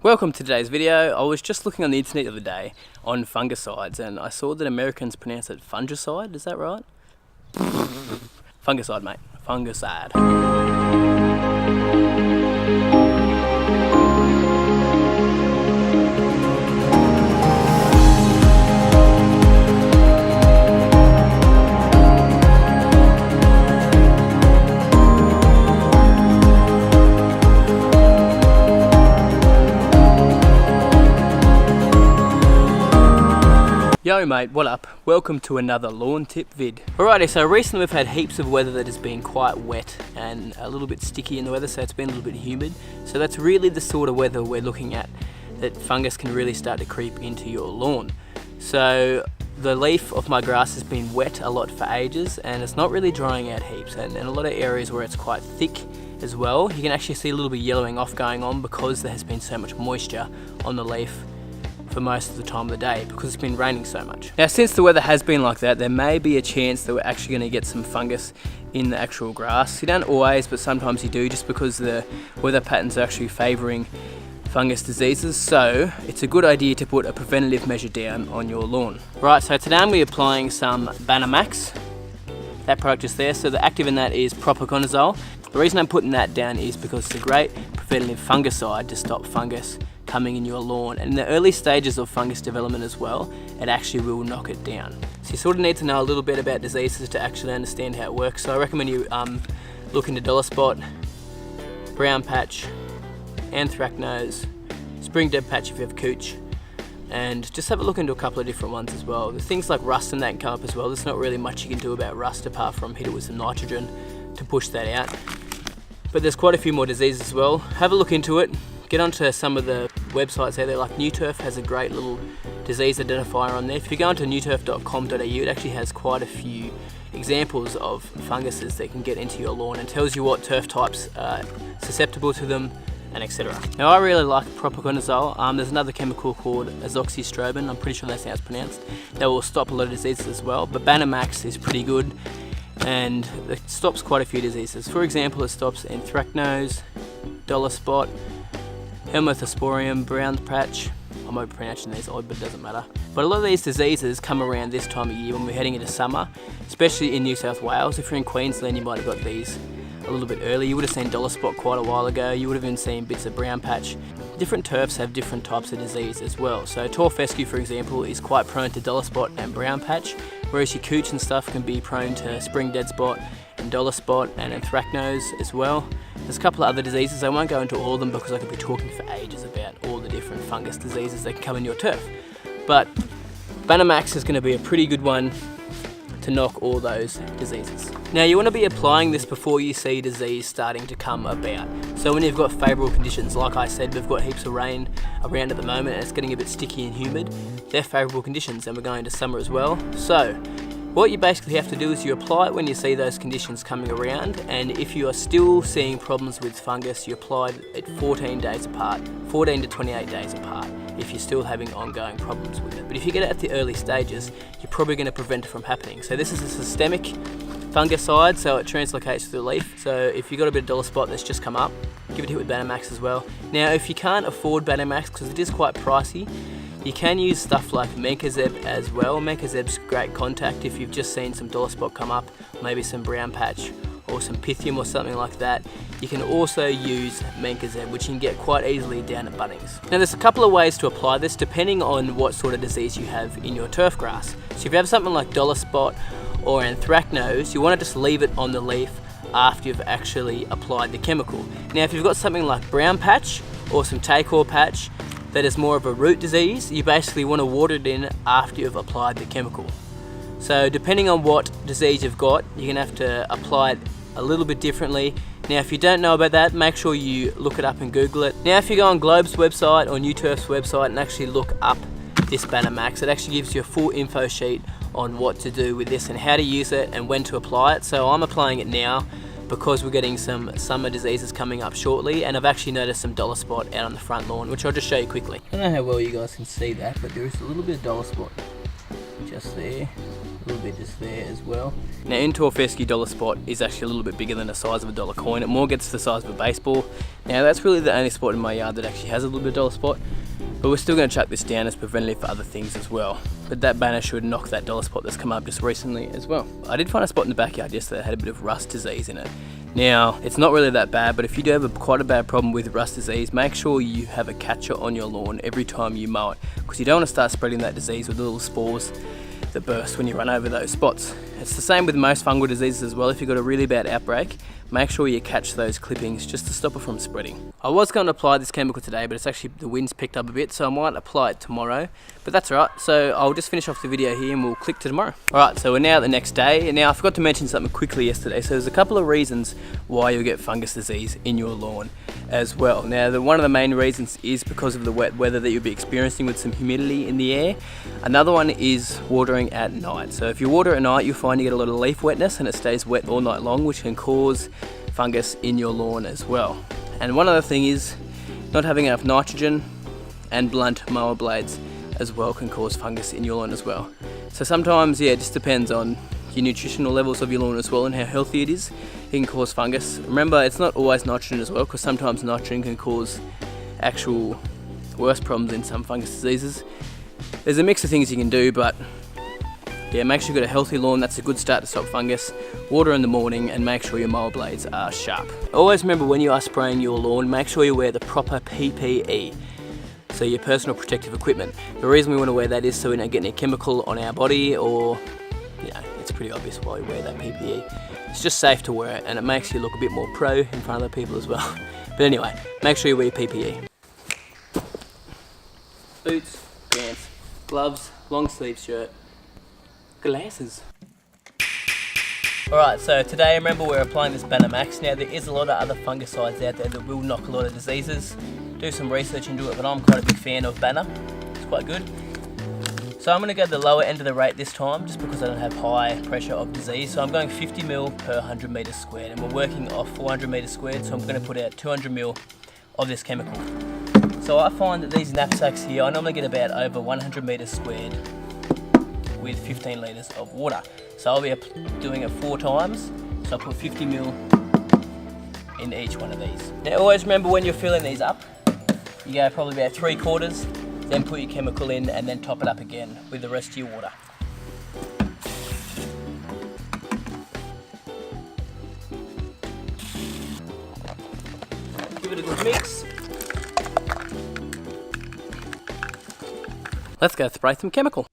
Welcome to today's video. I was just looking on the internet the other day on fungicides and I saw that Americans pronounce it fungicide, is that right? Fungicide, mate. Fungicide. Yo mate, what up? Welcome to another lawn tip vid. Alrighty, so recently we've had heaps of weather that has been quite wet and a little bit sticky in the weather, so it's been a little bit humid. So that's really the sort of weather we're looking at, that fungus can really start to creep into your lawn. So the leaf of my grass has been wet a lot for ages and it's not really drying out heaps, and in a lot of areas where it's quite thick as well, you can actually see a little bit yellowing off going on because there has been so much moisture on the leaf for most of the time of the day because it's been raining so much. Now since the weather has been like that, there may be a chance that we're actually going to get some fungus in the actual grass. You don't always, but sometimes you do, just because the weather patterns are actually favouring fungus diseases, so it's a good idea to put a preventative measure down on your lawn. Right, so today I'm going to be applying some maxx, that product just there. So the active in that is propiconazole. The reason I'm putting that down is because it's a great preventative fungicide to stop fungus coming in your lawn, and in the early stages of fungus development as well, it actually will knock it down. So you sort of need to know a little bit about diseases to actually understand how it works. So I recommend you look into dollar spot, brown patch, anthracnose, spring dead patch if you have cooch, and just have a look into a couple of different ones as well. There's things like rust and that can come up as well. There's not really much you can do about rust apart from hit it with some nitrogen to push that out. But there's quite a few more diseases as well. Have a look into it. Get onto some of the websites out there, like NewTurf has a great little disease identifier on there. If you go onto newturf.com.au, it actually has quite a few examples of funguses that can get into your lawn and tells you what turf types are susceptible to them, and etc. Now I really like propiconazole. There's another chemical called azoxystrobin, I'm pretty sure that's how it's pronounced, that will stop a lot of diseases as well, but maxx is pretty good and it stops quite a few diseases. For example, it stops anthracnose, dollar spot, Helminthosporium, brown patch. I might be pronouncing these odd, but it doesn't matter. But a lot of these diseases come around this time of year when we're heading into summer, especially in New South Wales. If you're in Queensland, you might have got these a little bit early. You would have seen dollar spot quite a while ago. You would have even seen bits of brown patch. Different turfs have different types of disease as well. So tall fescue, for example, is quite prone to dollar spot and brown patch, whereas your cooch and stuff can be prone to spring dead spot and dollar spot and anthracnose as well. There's a couple of other diseases. I won't go into all of them because I could be talking for ages about all the different fungus diseases that can come in your turf. But maxx is going to be a pretty good one to knock all those diseases. Now you want to be applying this before you see disease starting to come about. So when you've got favourable conditions, like I said, we've got heaps of rain around at the moment and it's getting a bit sticky and humid. They're favourable conditions, and we're going to summer as well. So what you basically have to do is you apply it when you see those conditions coming around, and if you are still seeing problems with fungus, you apply it 14 days apart, 14 to 28 days apart, if you're still having ongoing problems with it. But if you get it at the early stages, you're probably going to prevent it from happening. So this is a systemic fungicide, so it translocates through the leaf. So if you've got a bit of dollar spot that's just come up, give it a hit with maxx as well. Now if you can't afford maxx, because it is quite pricey, you can use stuff like mencozeb as well. Mencozeb's great contact if you've just seen some dollar spot come up, maybe some brown patch or some pythium or something like that. You can also use mencozeb, which you can get quite easily down at Bunnings. Now there's a couple of ways to apply this depending on what sort of disease you have in your turf grass. So if you have something like dollar spot or anthracnose, you want to just leave it on the leaf after you've actually applied the chemical. Now if you've got something like brown patch or some take-or patch that is more of a root disease, you basically want to water it in after you've applied the chemical. So depending on what disease you've got, you're going to have to apply it a little bit differently. Now if you don't know about that, make sure you look it up and Google it. Now if you go on Globe's website or NewTurf's website and actually look up this maxx, it actually gives you a full info sheet on what to do with this and how to use it and when to apply it. So I'm applying it now because we're getting some summer diseases coming up shortly, and I've actually noticed some dollar spot out on the front lawn, which I'll just show you quickly. I don't know how well you guys can see that, but there is a little bit of dollar spot just there, a little bit just there as well. Now indoor fescue dollar spot is actually a little bit bigger than the size of a dollar coin. It more gets to the size of a baseball. Now that's really the only spot in my yard that actually has a little bit of dollar spot, but we're still going to chuck this down as preventative for other things as well. But that banner should knock that dollar spot that's come up just recently as well. I did find a spot in the backyard yesterday that had a bit of rust disease in it. Now, it's not really that bad, but if you do have quite a bad problem with rust disease, make sure you have a catcher on your lawn every time you mow it, because you don't want to start spreading that disease with the little spores that burst when you run over those spots. It's the same with most fungal diseases as well. If you've got a really bad outbreak, make sure you catch those clippings just to stop it from spreading. I was going to apply this chemical today, but it's actually, the wind's picked up a bit, so I might apply it tomorrow, but that's alright. So I'll just finish off the video here and we'll click to tomorrow. Alright, so we're now the next day, and now I forgot to mention something quickly yesterday. So there's a couple of reasons why you'll get fungus disease in your lawn as well. Now, one of the main reasons is because of the wet weather that you'll be experiencing with some humidity in the air. Another one is watering at night. So if you water at night, you'll find you get a lot of leaf wetness and it stays wet all night long, which can cause fungus in your lawn as well. And one other thing is not having enough nitrogen and blunt mower blades as well can cause fungus in your lawn as well. So sometimes, yeah, it just depends on your nutritional levels of your lawn as well and how healthy it is. It can cause fungus. Remember, it's not always nitrogen as well, because sometimes nitrogen can cause actual worse problems in some fungus diseases. There's a mix of things you can do, but yeah, make sure you've got a healthy lawn. That's a good start to stop fungus. Water in the morning and make sure your mower blades are sharp. Always remember, when you are spraying your lawn, make sure you wear the proper PPE. So your personal protective equipment. The reason we want to wear that is so we don't get any chemical on our body, or, you know, it's pretty obvious why we wear that PPE. It's just safe to wear it, and it makes you look a bit more pro in front of the people as well. But anyway, make sure you wear PPE. Boots, pants, gloves, long sleeve shirt, glasses. Alright, so today, remember, we're applying this banner maxx. Now, there is a lot of other fungicides out there that will knock a lot of diseases. Do some research into it, but I'm quite a big fan of banner. It's quite good. So I'm going to go the lower end of the rate this time, just because I don't have high pressure of disease. So I'm going 50 ml per 100 metres squared, and we're working off 400 metres squared, so I'm going to put out 200 ml of this chemical. So I find that these knapsacks here, I normally get about over 100 metres squared with 15 litres of water. So I'll be doing it 4 times, so I'll put 50 ml in each one of these. Now always remember, when you're filling these up, you go probably about 3/4, then put your chemical in and then top it up again with the rest of your water. Give it a good mix. Let's go spray some chemical.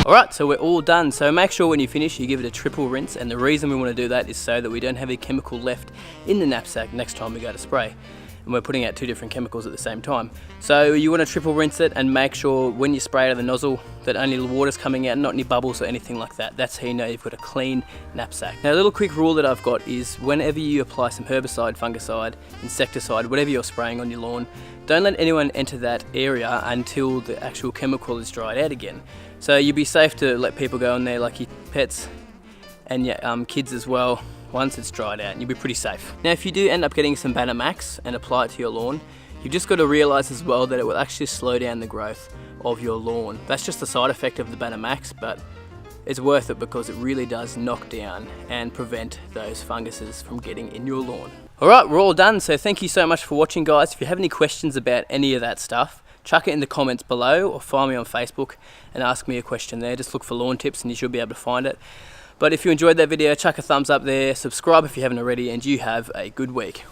Alright, so we're all done. So make sure when you finish you give it a triple rinse, and the reason we want to do that is so that we don't have any chemical left in the knapsack next time we go to spray. And we're putting out 2 different chemicals at the same time. So you want to triple rinse it and make sure when you spray out of the nozzle that only the water's coming out, not any bubbles or anything like that. That's how you know you've got a clean knapsack. Now, a little quick rule that I've got is whenever you apply some herbicide, fungicide, insecticide, whatever you're spraying on your lawn, don't let anyone enter that area until the actual chemical is dried out again. So you'd be safe to let people go in there, like your pets and your kids as well, once it's dried out, and you'll be pretty safe. Now, if you do end up getting some banner maxx and apply it to your lawn, you've just got to realise as well that it will actually slow down the growth of your lawn. That's just a side effect of the banner maxx, but it's worth it because it really does knock down and prevent those funguses from getting in your lawn. Alright, we're all done, so thank you so much for watching, guys. If you have any questions about any of that stuff, chuck it in the comments below or find me on Facebook and ask me a question there. Just look for lawn tips and you should be able to find it. But if you enjoyed that video, chuck a thumbs up there, subscribe if you haven't already, and you have a good week.